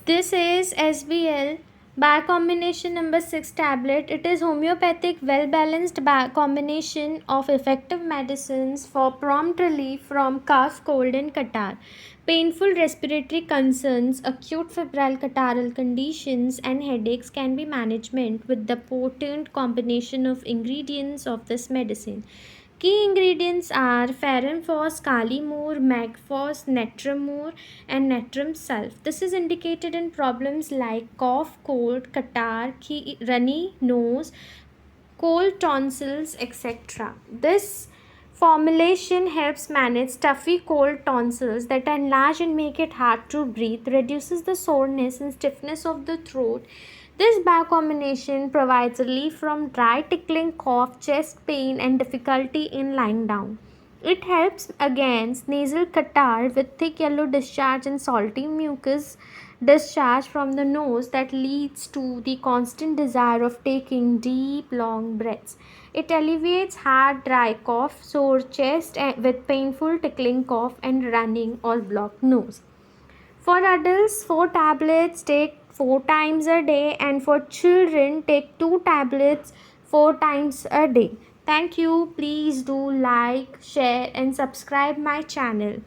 This is SBL biocombination number 6 tablet. It is homeopathic well balanced combination of effective medicines for prompt relief from cough, cold and catarrh, painful respiratory concerns, acute febrile catarrhal conditions and headaches can be managed with the potent combination of ingredients of this medicine. Key ingredients are Ferrenphos, Kalimur, Magphos, Netramur, and Natrum sulf. This is indicated in problems like cough, cold, catarrh, runny nose, cold tonsils, etc. This formulation helps manage stuffy cold tonsils that are enlarged and make it hard to breathe, reduces the soreness and stiffness of the throat. This biocombination provides relief from dry tickling cough, chest pain, and difficulty in lying down. It helps against nasal catarrh with thick yellow discharge and salty mucus discharge from the nose that leads to the constant desire of taking deep, long breaths. It alleviates hard, dry cough, sore chest with painful tickling cough, and running or blocked nose. For adults, 4 tablets take 4 times a day, and for children, take 2 tablets 4 times a day. Thank you. Please do like, share, and subscribe my channel.